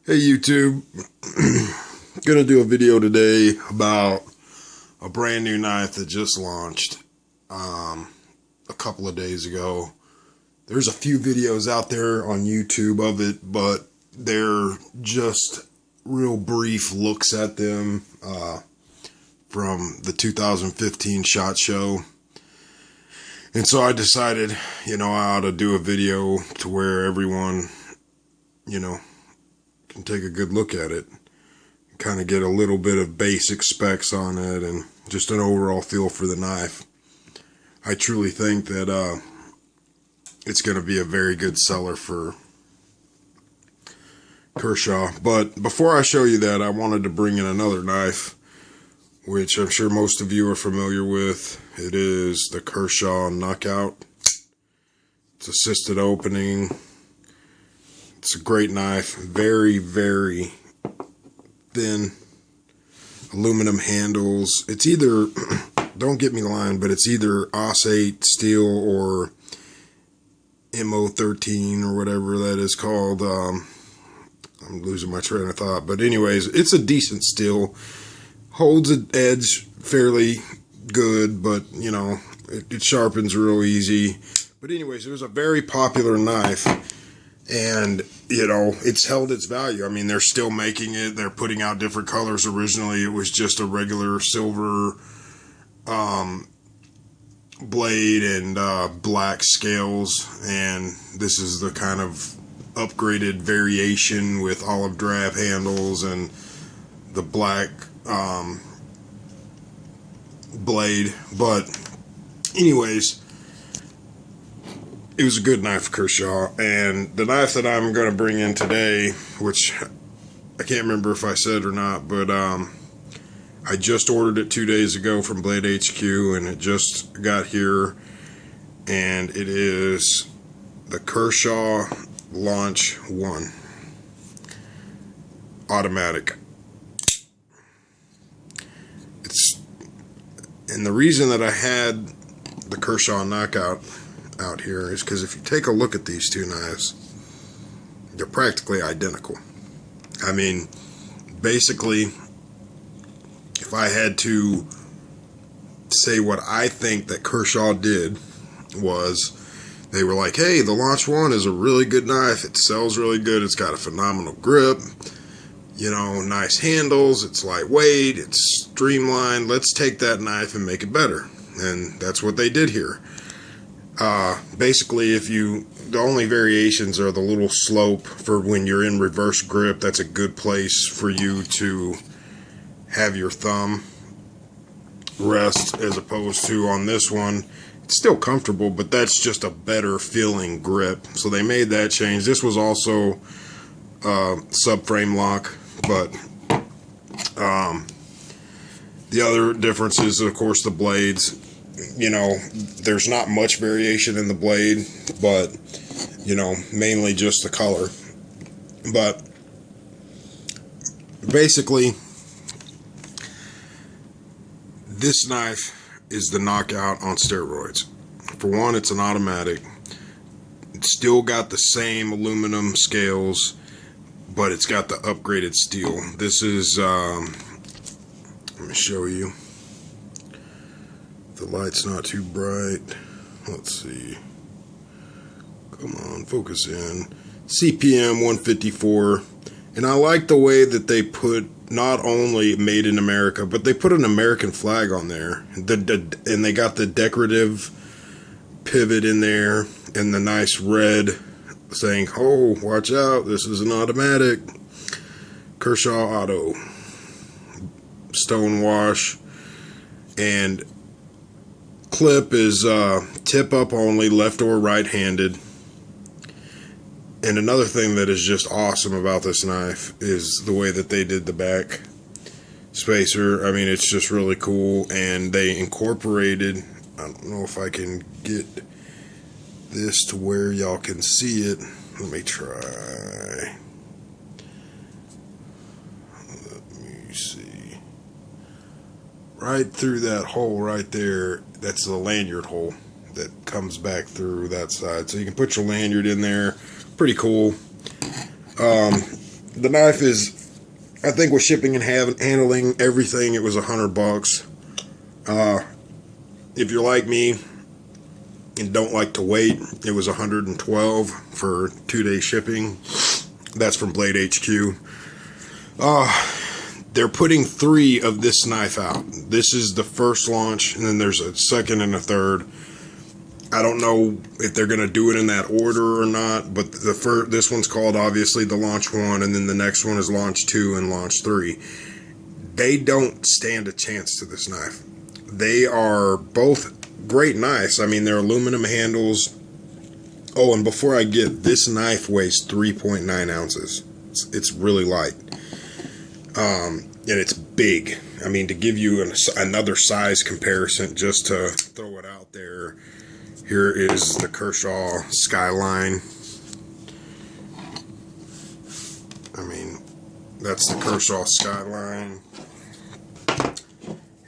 Hey YouTube, gonna do a video today about a brand new knife that just launched a couple of days ago. There's a few videos out there on YouTube of it, but they're just real brief looks at them from the 2015 SHOT Show. And so I decided, I ought to do a video to where everyone, can take a good look at it, kind of get a little bit of basic specs on it and just an overall feel for the knife. I truly think that it's going to be a very good seller for Kershaw. But before I show you that, I wanted to bring in another knife, which I'm sure most of you are familiar with. It is the Kershaw Knockout. It's assisted opening. It's a great knife, very, very thin aluminum handles. It's either, don't get me lying, but it's either AUS-8 steel or MO13 or whatever that is called. I'm losing my train of thought, but anyways, it's a decent steel. Holds an edge fairly good, but it sharpens real easy. But anyways, it was a very popular knife. And, it's held its value. I mean, they're still making it. They're putting out different colors. Originally, it was just a regular silver blade and black scales. And this is the kind of upgraded variation with olive drab handles and the black blade. But anyways, it was a good knife for Kershaw, and the knife that I'm going to bring in today, which I can't remember if I said or not, but I just ordered it 2 days ago from Blade HQ, and it just got here, and it is the Kershaw Launch 1 automatic. And the reason that I had the Kershaw Knockout out here is because if you take a look at these two knives, they're practically identical. I mean, basically, if I had to say what I think that Kershaw did was, they were like, hey, the Launch 1 is a really good knife. It sells really good. It's got a phenomenal grip. Nice handles. It's lightweight. It's streamlined. Let's take that knife and make it better. And that's what they did here. Basically, the only variations are the little slope for when you're in reverse grip. That's a good place for you to have your thumb rest, as opposed to on this one. It's still comfortable, but that's just a better feeling grip. So they made that change. This was also subframe lock, but the other difference is, of course, the blades. There's not much variation in the blade, but, mainly just the color. But basically, this knife is the Knockout on steroids. For one, it's an automatic. It's still got the same aluminum scales, but it's got the upgraded steel. This is, let me show you. The light's not too bright. Let's see. Come on, focus in. CPM 154. And I like the way that they put not only made in America, but they put an American flag on there. And they got the decorative pivot in there and the nice red saying, oh, watch out, this is an automatic. Kershaw Auto. Stonewash. And clip is tip up only, left or right handed. And another thing that is just awesome about this knife is the way that they did the back spacer. I mean, it's just really cool. And they incorporated, I don't know if I can get this to where y'all can see it. Let me try. Let me see. Right through that hole right there, that's the lanyard hole that comes back through that side. So you can put your lanyard in there. Pretty cool. the knife is, I think with shipping and handling, everything, it was $100. If you're like me and don't like to wait, it was $112 for 2-day shipping. That's from Blade HQ. They're putting 3 of this knife out. This is the first launch, and then there's a second and a third. I don't know if they're going to do it in that order or not, but this one's called, obviously, the launch 1, and then the next one is launch 2 and launch 3. They don't stand a chance to this knife. They are both great knives. I mean, they're aluminum handles. Oh, and before I get, this knife weighs 3.9 ounces. It's really light. And it's big. I mean, to give you another size comparison, just to throw it out there, here is the Kershaw Skyline. I mean, that's the Kershaw Skyline.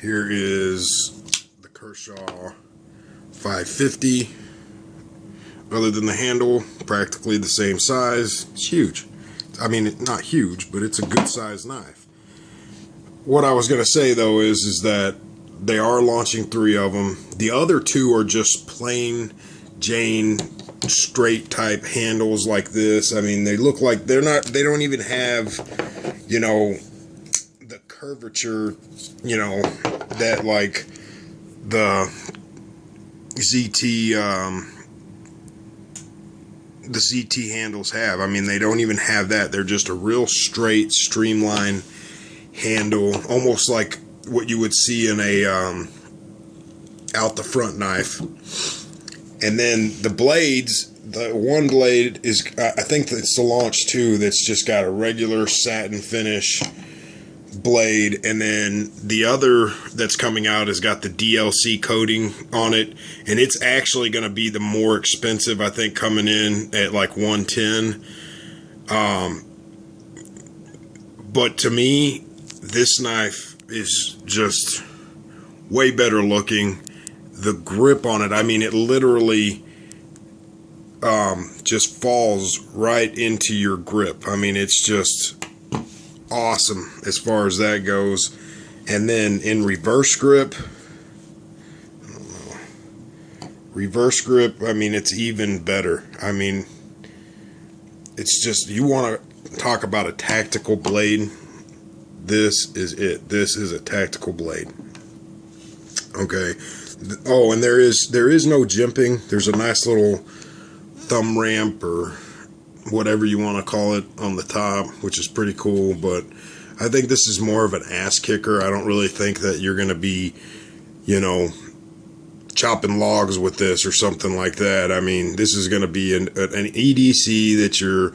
Here is the Kershaw 550. Other than the handle, practically the same size. It's huge. I mean, not huge, but it's a good sized knife. What I was going to say, though, is that they are launching 3 of them. The other 2 are just plain Jane straight type handles like this. I mean, they look like they don't even have, you know, the curvature, you know, that like the ZT handles have. I mean, they don't even have that. They're just a real straight, streamlined handle, almost like what you would see in a out the front knife. And then the blades, the one blade is, I think it's the launch 2 that's just got a regular satin finish blade, and then the other that's coming out has got the DLC coating on it, and it's actually going to be the more expensive, I think, coming in at like $110. But to me, this knife is just way better looking. The grip on it, I mean, it literally just falls right into your grip. I mean, it's just awesome as far as that goes. And then in reverse grip, I don't know, reverse grip, I mean, it's even better. I mean, it's just, you want to talk about a tactical blade, this is it. This is a tactical blade. Okay. Oh, and there is no jimping. There's a nice little thumb ramp or whatever you want to call it on the top, which is pretty cool. But I think this is more of an ass kicker. I don't really think that you're going to be, you know, chopping logs with this or something like that. I mean, this is going to be an EDC that you're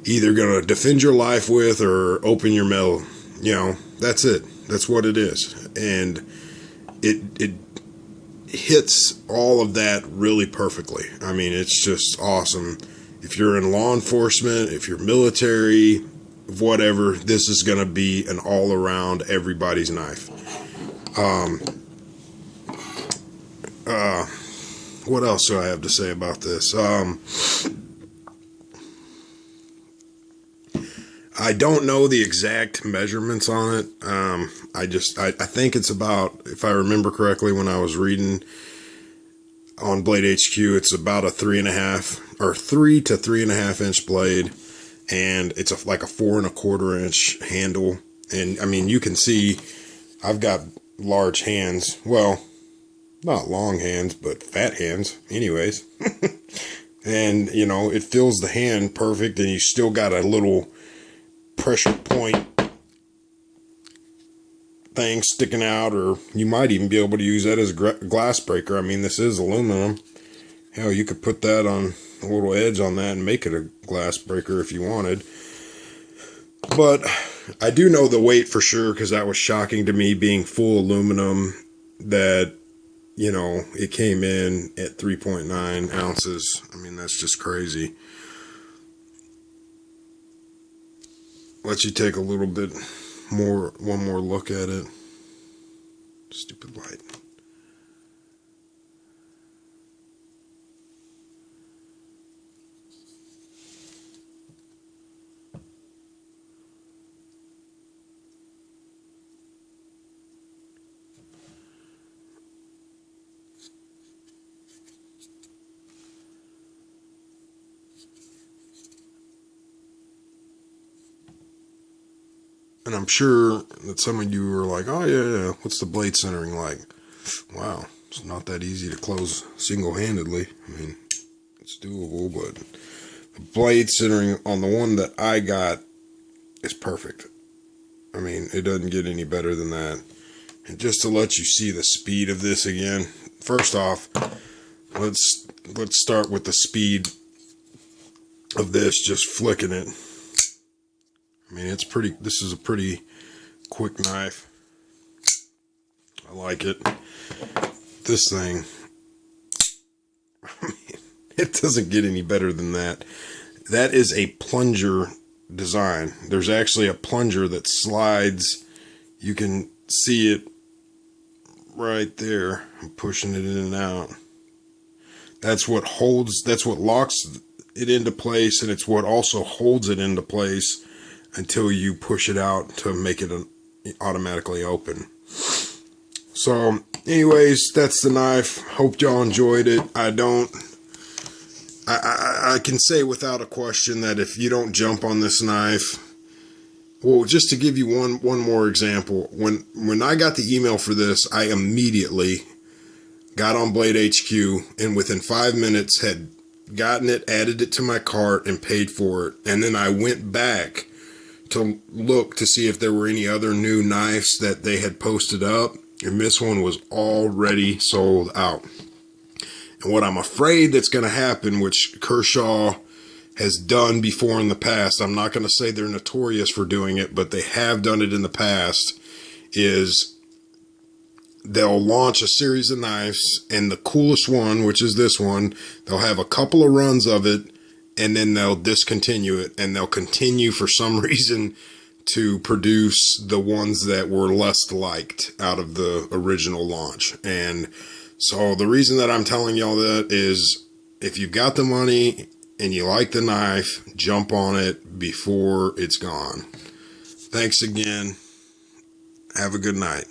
either going to defend your life with or open your metal. You know, that's it. That's what it is. And it hits all of that really perfectly. I mean, it's just awesome. If you're in law enforcement, if you're military, whatever, this is going to be an all-around everybody's knife. What else do I have to say about this? I don't know the exact measurements on it. I think it's about, if I remember correctly when I was reading on Blade HQ, it's about a 3 to 3.5 inch blade, and it's like a 4 1/4 inch handle. And I mean, you can see I've got large hands. Well, not long hands, but fat hands anyways. And you know, it fills the hand perfect, and you still got a little pressure point thing sticking out, or you might even be able to use that as a glass breaker. I mean, this is aluminum. Hell, you could put that on a little edge on that and make it a glass breaker if you wanted. But I do know the weight for sure, because that was shocking to me, being full aluminum, that, you know, it came in at 3.9 ounces. I mean, that's just crazy. Let you take a little bit more, one more look at it. Stupid light. And I'm sure that some of you are like, oh yeah, what's the blade centering like? Wow, it's not that easy to close single-handedly. I mean, it's doable, but the blade centering on the one that I got is perfect. I mean, it doesn't get any better than that. And just to let you see the speed of this again, first off, let's start with the speed of this, just flicking it. I mean, this is a pretty quick knife. I like it. This thing, I mean, it doesn't get any better than that. That is a plunger design. There's actually a plunger that slides. You can see it right there. I'm pushing it in and out. That's what locks it into place, and it's what also holds it into place until you push it out to make it automatically open. So anyways, that's the knife. Hope y'all enjoyed it. I can say without a question that if you don't jump on this knife, well, just to give you one more example, when I got the email for this, I immediately got on Blade HQ, and within 5 minutes had gotten it, added it to my cart, and paid for it. And then I went back to look to see if there were any other new knives that they had posted up, and this one was already sold out. And what I'm afraid that's going to happen, which Kershaw has done before in the past, I'm not going to say they're notorious for doing it, but they have done it in the past, is they'll launch a series of knives, and the coolest one, which is this one, they'll have a couple of runs of it, and then they'll discontinue it, and they'll continue for some reason to produce the ones that were less liked out of the original launch. And so the reason that I'm telling y'all that is, if you've got the money and you like the knife, jump on it before it's gone. Thanks again. Have a good night.